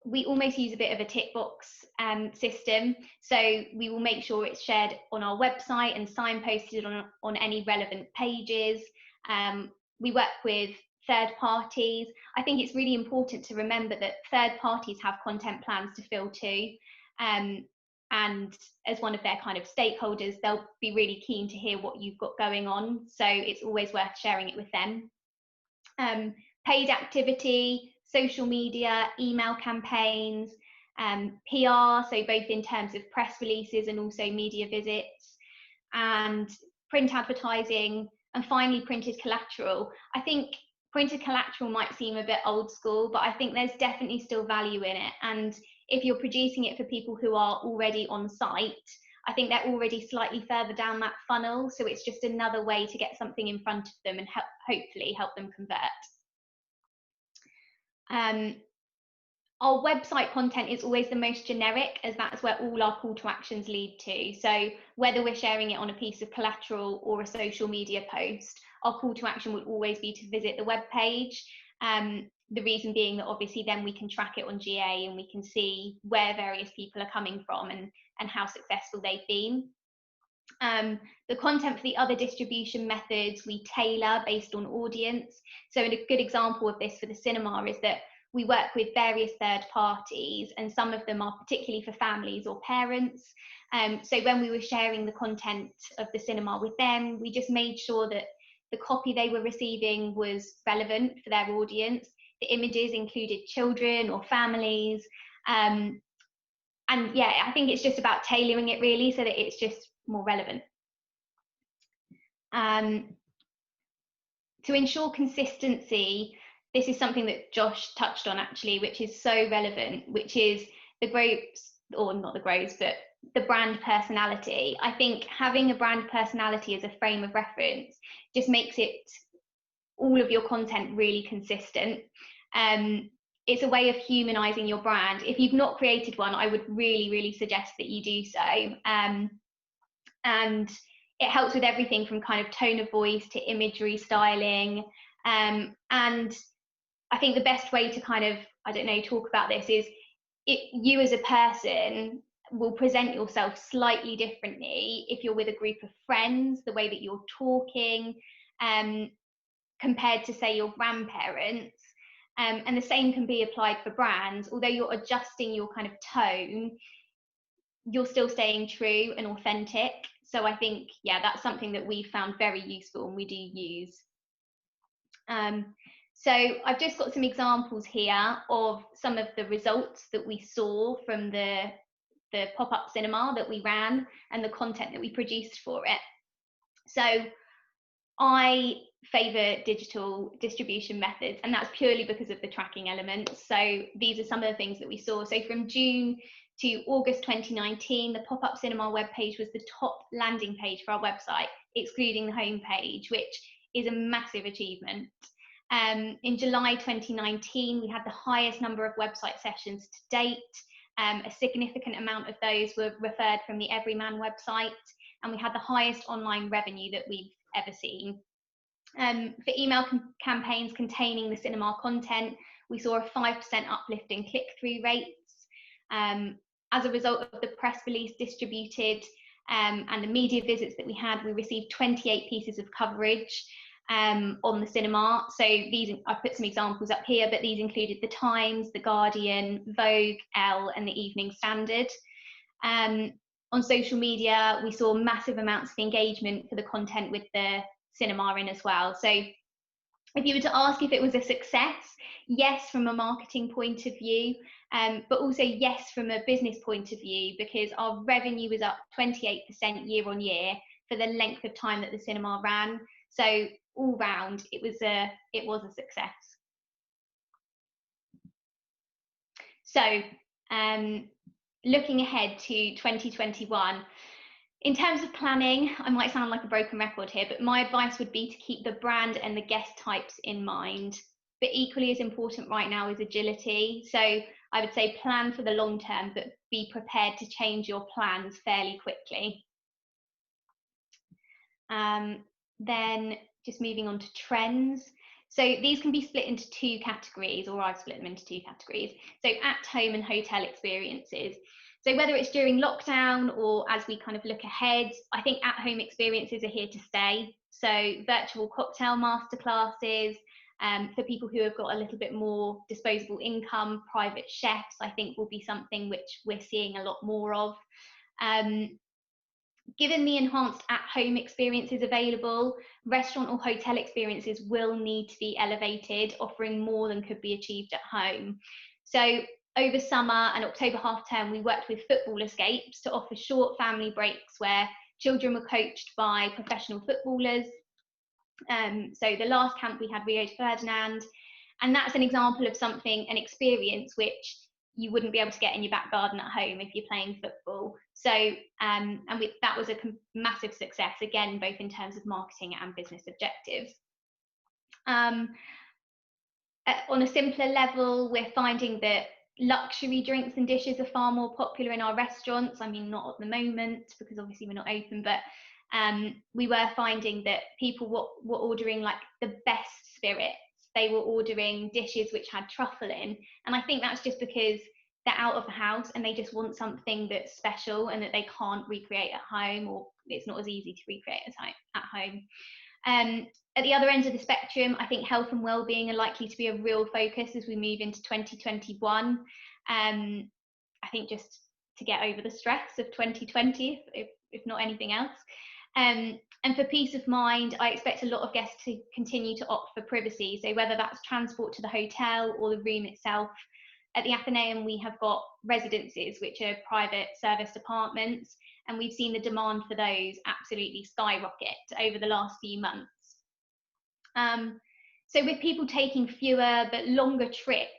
we almost use a bit of a tick box system. So we will make sure it's shared on our website and signposted on any relevant pages. We work with third parties. I think it's really important to remember that third parties have content plans to fill too. And as one of their kind of stakeholders, they'll be really keen to hear what you've got going on. So it's always worth sharing it with them. Paid activity, social media, email campaigns, PR, so both in terms of press releases and also media visits, and print advertising, and finally printed collateral. I think printed collateral might seem a bit old school, but I think there's definitely still value in it. And if you're producing it for people who are already on site, I think they're already slightly further down that funnel. So it's just another way to get something in front of them and hopefully help them convert. Our website content is always the most generic, as that's where all our call to actions lead to. So whether we're sharing it on a piece of collateral or a social media post, our call to action would always be to visit the web page. The reason being that obviously then we can track it on GA and we can see where various people are coming from and how successful they've been. The content for the other distribution methods we tailor based on audience. So a good example of this for the cinema is that we work with various third parties, and some of them are particularly for families or parents. So when we were sharing the content of the cinema with them, we just made sure that the copy they were receiving was relevant for their audience. The images included children or families. And yeah, I think it's just about tailoring it really so that it's just more relevant. To ensure consistency, this is something that Josh touched on actually, which is so relevant, which is the groups, or not the groups, but the brand personality. I think having a brand personality as a frame of reference just makes it, all of your content, really consistent. It's a way of humanizing your brand. If you've not created one, I would really, really suggest that you do so. And it helps with everything from kind of tone of voice to imagery, styling. And I think the best way to kind of, I don't know, talk about this is you as a person will present yourself slightly differently if you're with a group of friends, the way that you're talking, compared to, say, your grandparents. And the same can be applied for brands. Although you're adjusting your kind of tone, you're still staying true and authentic. So I think, yeah, that's something that we found very useful and we do use. So I've just got some examples here of some of the results that we saw from the pop-up cinema that we ran and the content that we produced for it. So I favour digital distribution methods, and that's purely because of the tracking elements. So these are some of the things that we saw. So from June to August 2019, the pop-up cinema webpage was the top landing page for our website, excluding the homepage, which is a massive achievement. In July 2019, we had the highest number of website sessions to date, A significant amount of those were referred from the Everyman website, and we had the highest online revenue that we've ever seen. For email campaigns containing the cinema content, we saw a 5% uplift in click-through rates. As a result of the press release distributed and the media visits that we had, we received 28 pieces of coverage on the cinema. So these, I put some examples up here, but these included The Times, The Guardian, Vogue, Elle, and the Evening Standard. On social media, we saw massive amounts of engagement for the content with the cinema in as well. So if you were to ask if it was a success, yes, from a marketing point of view, but also yes, from a business point of view, because our revenue was up 28% year on year for the length of time that the cinema ran. So all round, it was a success. So looking ahead to 2021, in terms of planning, I might sound like a broken record here, but my advice would be to keep the brand and the guest types in mind. But equally as important right now is agility. So I would say plan for the long term, but be prepared to change your plans fairly quickly. Then just moving on to trends. So these can be split into two categories, or I've split them into two categories. So at home and hotel experiences. So whether it's during lockdown or as we kind of look ahead, I think at home experiences are here to stay. So virtual cocktail masterclasses, for people who have got a little bit more disposable income, private chefs, I think will be something which we're seeing a lot more of. Given the enhanced at-home experiences available, restaurant or hotel experiences will need to be elevated, offering more than could be achieved at home. So over summer and October half term, we worked with Football Escapes to offer short family breaks where children were coached by professional footballers. So the last camp we had Rio Ferdinand, and that's an example of something, an experience which you wouldn't be able to get in your back garden at home if you're playing football. So, that was a massive success, again, both in terms of marketing and business objectives. On a simpler level, we're finding that luxury drinks and dishes are far more popular in our restaurants. I mean, not at the moment, because obviously we're not open, but we were finding that people were ordering like the best spirits. They were ordering dishes which had truffle in. And I think that's just because they're out of the house and they just want something that's special and that they can't recreate at home, or it's not as easy to recreate at home. At the other end of the spectrum, I think health and well-being are likely to be a real focus as we move into 2021. I think just to get over the stress of 2020, if not anything else. And for peace of mind, I expect a lot of guests to continue to opt for privacy. So whether that's transport to the hotel or the room itself. At the Athenaeum, we have got residences, which are private serviced apartments, and we've seen the demand for those absolutely skyrocket over the last few months. So with people taking fewer but longer trips,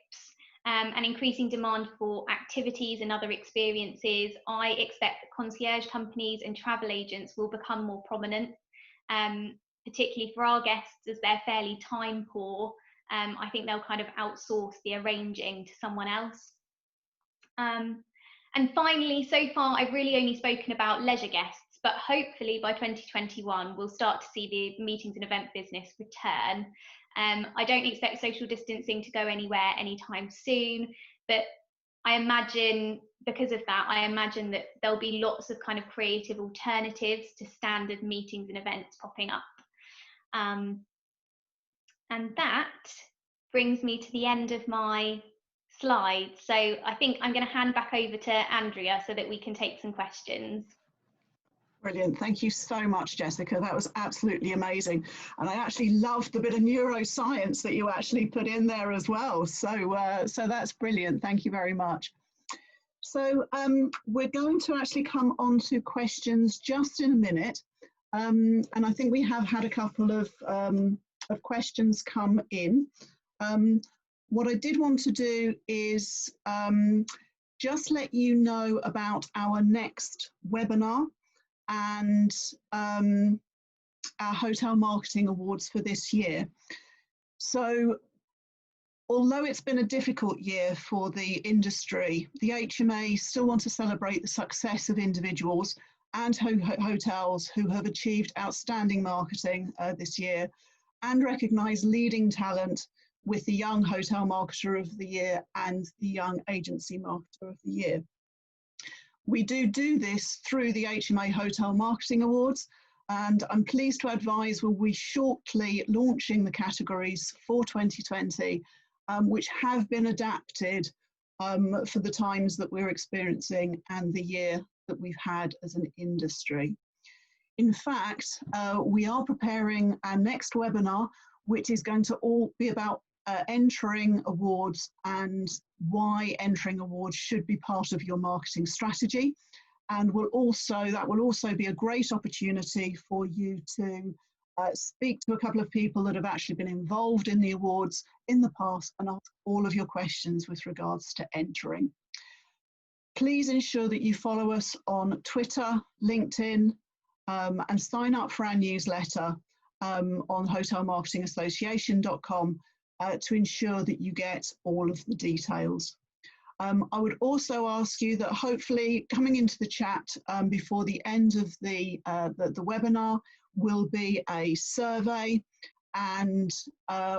and increasing demand for activities and other experiences, I expect that concierge companies and travel agents will become more prominent, particularly for our guests as they're fairly time poor. I think they'll kind of outsource the arranging to someone else. And finally, so far, I've really only spoken about leisure guests, but hopefully by 2021, we'll start to see the meetings and event business return. I don't expect social distancing to go anywhere anytime soon, but I imagine, because of that, I imagine that there'll be lots of kind of creative alternatives to standard meetings and events popping up. And that brings me to the end of my slides. So I think I'm going to hand back over to Andrea so that we can take some questions. Brilliant. Thank you so much, Jessica. That was absolutely amazing. And I actually loved the bit of neuroscience that you actually put in there as well. So, so that's brilliant. Thank you very much. So we're going to actually come on to questions just in a minute. And I think we have had a couple of questions come in. What I did want to do is just let you know about our next webinar and our Hotel Marketing Awards for this year. So Although it's been a difficult year for the industry, the HMA still want to celebrate the success of individuals and hotels who have achieved outstanding marketing this year, and recognise leading talent with the Young Hotel Marketer of the Year and the Young Agency Marketer of the Year. We do this through the HMA Hotel Marketing Awards, and I'm pleased to advise we'll be shortly launching the categories for 2020, which have been adapted for the times that we're experiencing and the year that we've had as an industry. In fact, we are preparing our next webinar, which is going to all be about entering awards and why entering awards should be part of your marketing strategy. And that will also be a great opportunity for you to speak to a couple of people that have actually been involved in the awards in the past and ask all of your questions with regards to entering. Please ensure that you follow us on Twitter, LinkedIn, and sign up for our newsletter on hotelmarketingassociation.com to ensure that you get all of the details. I would also ask you that hopefully coming into the chat before the end of the webinar will be a survey, and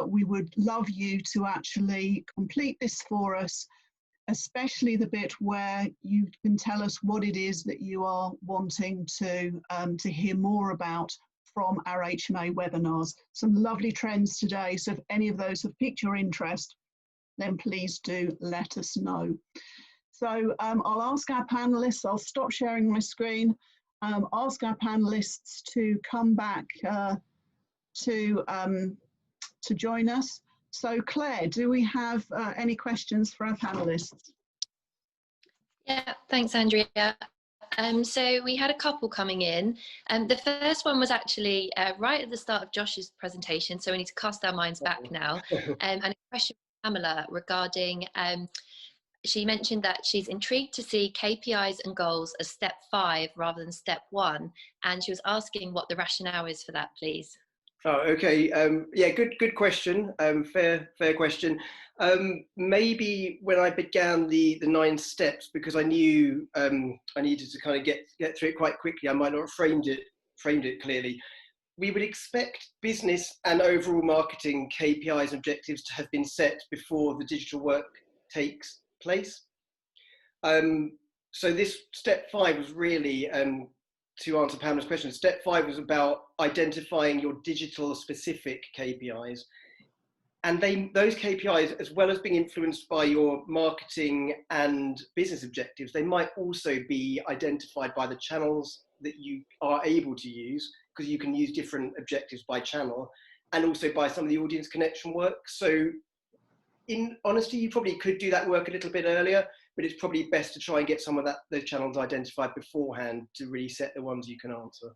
we would love you to actually complete this for us, especially the bit where you can tell us what it is that you are wanting to hear more about from our HMA webinars. Some lovely trends today, so if any of those have piqued your interest, then please do let us know. So I'll ask our panelists, I'll stop sharing my screen, ask our panelists to come back to join us. So Claire, do we have any questions for our panelists? Yeah, thanks, Andrea. So we had a couple coming in. The first one was actually right at the start of Josh's presentation, so we need to cast our minds back now. And a question from Pamela regarding, she mentioned that she's intrigued to see KPIs and goals as step 5 rather than step 1, and she was asking what the rationale is for that, please. Oh, okay. Yeah, good question. Fair question. Maybe when I began the 9 steps, because I knew I needed to kind of get through it quite quickly, I might not have framed it clearly. We would expect business and overall marketing KPIs and objectives to have been set before the digital work takes place. So this step 5 was really, to answer Pamela's question, step 5 was about identifying your digital specific KPIs. And those KPIs, as well as being influenced by your marketing and business objectives, they might also be identified by the channels that you are able to use, because you can use different objectives by channel, and also by some of the audience connection work. So in honesty, you probably could do that work a little bit earlier, but it's probably best to try and get some of those channels identified beforehand to really set the ones you can answer.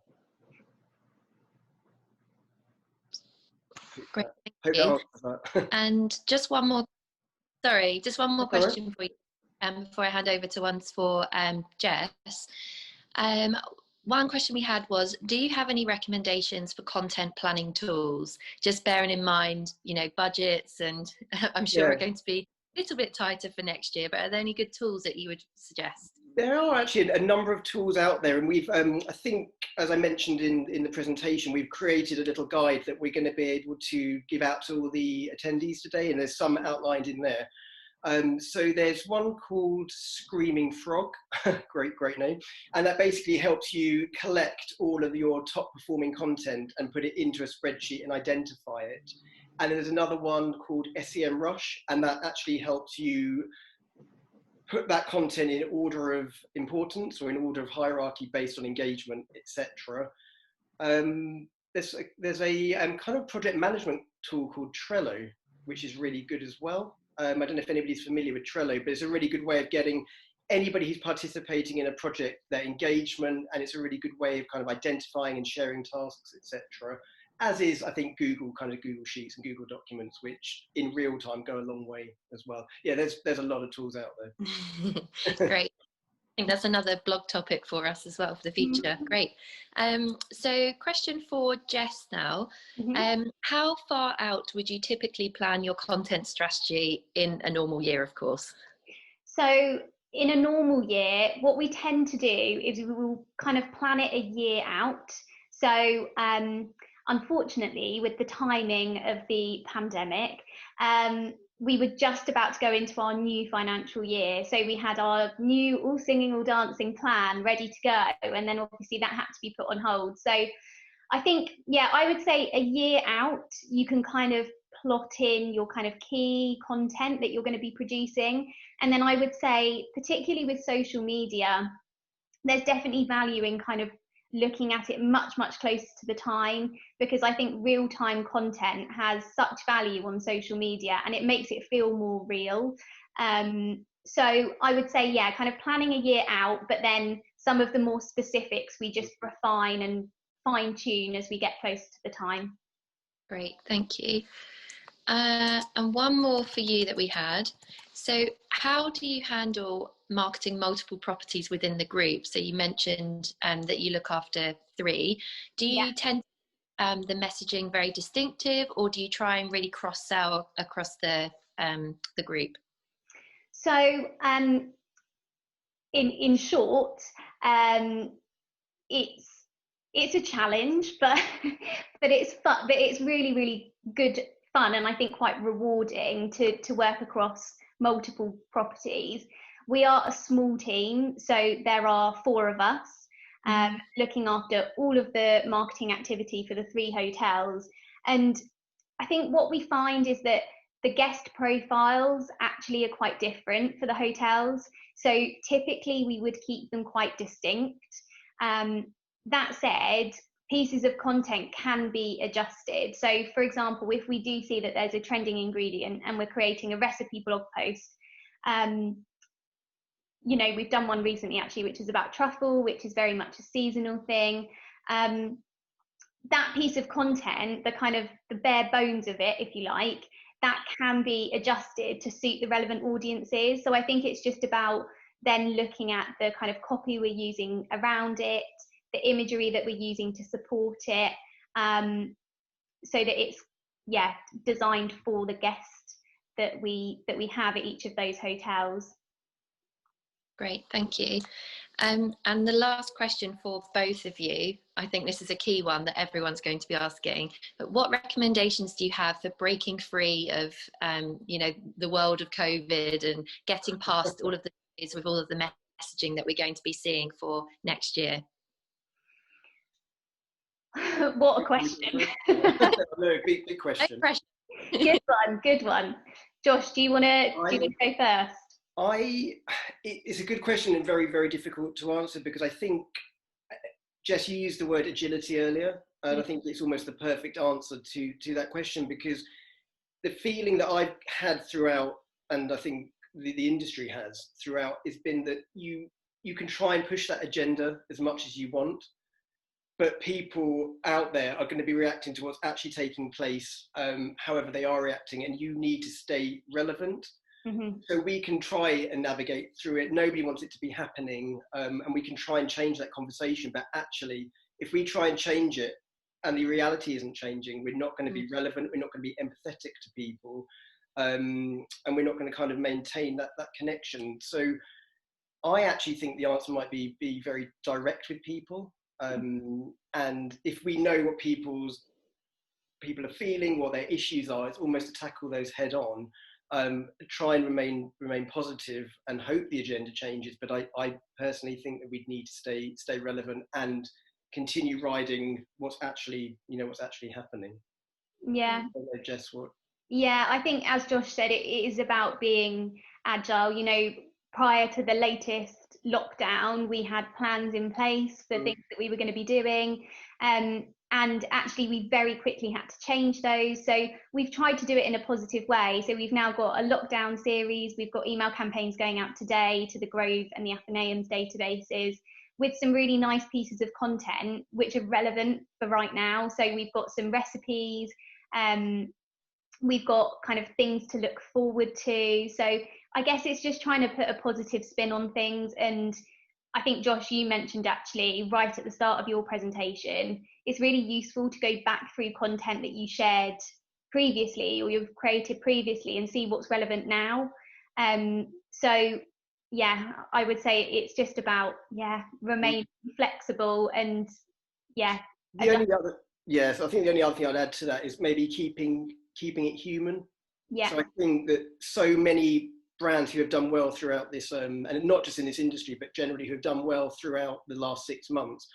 Great, Hope that answers that. And just one more question for you before I hand over to ones for Jess. One question we had was, do you have any recommendations for content planning tools? Just bearing in mind, you know, budgets, and I'm sure are going to be a little bit tighter for next year, but are there any good tools that you would suggest? There are actually a number of tools out there, and we've, I think, as I mentioned in the presentation, we've created a little guide that we're going to be able to give out to all the attendees today, and there's some outlined in there. So there's one called Screaming Frog, great name, and that basically helps you collect all of your top performing content and put it into a spreadsheet and identify it. And then there's another one called SEM Rush, and that actually helps you put that content in order of importance or in order of hierarchy based on engagement, etc. There's a kind of project management tool called Trello, which is really good as well. I don't know if anybody's familiar with Trello, but it's a really good way of getting anybody who's participating in a project their engagement, and it's a really good way of kind of identifying and sharing tasks, etc. As is, I think, Google Sheets and Google Documents, which in real time go a long way as well. Yeah, there's a lot of tools out there. Great, think that's another blog topic for us as well for the future. Great. So question for Jess now. How far out would you typically plan your content strategy in a normal year, of course? So in a normal year, what we tend to do is we will kind of plan it a year out. So unfortunately, with the timing of the pandemic, we were just about to go into our new financial year. So we had our new all singing, all dancing plan ready to go. And then obviously that had to be put on hold. So I think, yeah, I would say a year out, you can kind of plot in your kind of key content that you're going to be producing. And then I would say, particularly with social media, there's definitely value in kind of looking at it much, much closer to the time, because I think real-time content has such value on social media and it makes it feel more real. So I would say, yeah, kind of planning a year out, but then some of the more specifics we just refine and fine tune as we get closer to the time. Great, thank you. And one more for you that we had. So how do you handle marketing multiple properties within the group? So you mentioned that you look after 3. Do you tend the messaging very distinctive, or do you try and really cross-sell across the group? So in short, it's a challenge, but it's fun. But it's really, really good fun, and I think quite rewarding to work across multiple properties. We are a small team, so there are 4 of us looking after all of the marketing activity for the 3 hotels. And I think what we find is that the guest profiles actually are quite different for the hotels. So typically we would keep them quite distinct. That said, pieces of content can be adjusted. So for example, if we do see that there's a trending ingredient and we're creating a recipe blog post, you know, we've done one recently actually, which is about truffle, which is very much a seasonal thing. That piece of content, the kind of the bare bones of it, if you like, that can be adjusted to suit the relevant audiences. So I think it's just about then looking at the kind of copy we're using around it, the imagery that we're using to support it, so that it's designed for the guest that we have at each of those hotels. Great, thank you. And the last question for both of you, I think this is a key one that everyone's going to be asking, but what recommendations do you have for breaking free of you know, the world of COVID and getting past all of the days with all of the messaging that we're going to be seeing for next year? What a question. No, big question. Good one. Josh, do you want to go first? It's a good question and very, very difficult to answer, because I think, Jess, you used the word agility earlier, and I think it's almost the perfect answer to that question, because the feeling that I've had throughout, and I think the industry has throughout, has been that you can try and push that agenda as much as you want, but people out there are going to be reacting to what's actually taking place, however they are reacting, and you need to stay relevant. So we can try and navigate through it. Nobody wants it to be happening, and we can try and change that conversation. But actually, if we try and change it and the reality isn't changing, we're not going to be relevant, we're not going to be empathetic to people, and we're not going to kind of maintain that connection. So I actually think the answer might be very direct with people. And if we know what people are feeling, what their issues are, it's almost to tackle those head on. Try and remain positive and hope the agenda changes. But I personally think that we'd need to stay relevant and continue riding what's actually happening. Yeah. I don't know, Jess, what? Yeah, I think, as Josh said, it is about being agile. You know, prior to the latest lockdown, we had plans in place for things that we were going to be doing. And actually we very quickly had to change those. So we've tried to do it in a positive way. So we've now got a lockdown series. We've got email campaigns going out today to the Grove and the Athenaeum's databases with some really nice pieces of content which are relevant for right now. So we've got some recipes, we've got kind of things to look forward to. So I guess it's just trying to put a positive spin on things and I think, Josh, you mentioned actually right at the start of your presentation, it's really useful to go back through content that you shared previously or you've created previously and see what's relevant now. So yeah, I would say it's just about, remain flexible and Yes, I think the only other thing I'd add to that is maybe keeping it human. Yeah. So I think that so many brands who have done well throughout this, and not just in this industry, but generally who have done well throughout the last 6 months,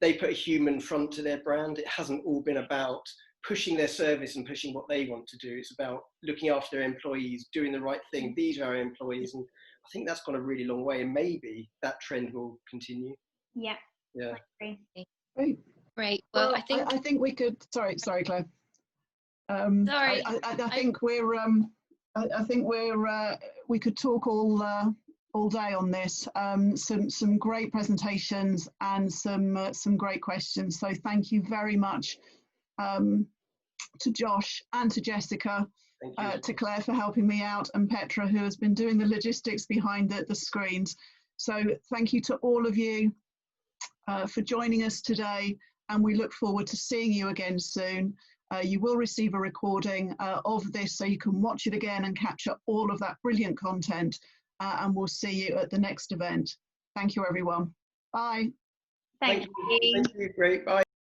they put a human front to their brand. It hasn't all been about pushing their service and pushing what they want to do. It's about looking after their employees, doing the right thing. These are our employees. And I think that's gone a really long way, and maybe that trend will continue. Yeah. Yeah. Great. Great. Well, I think we could. Sorry, Claire. Sorry. I think we're. I think we could talk all day on this. Some great presentations and some great questions. So thank you very much to Josh and to Jessica, to Claire for helping me out, and Petra, who has been doing the logistics behind the screens. So thank you to all of you for joining us today, and we look forward to seeing you again soon. You will receive a recording of this so you can watch it again and capture all of that brilliant content, and we'll see you at the next event. Thank you, everyone. Bye. Thank you. Thank you. Great. Bye.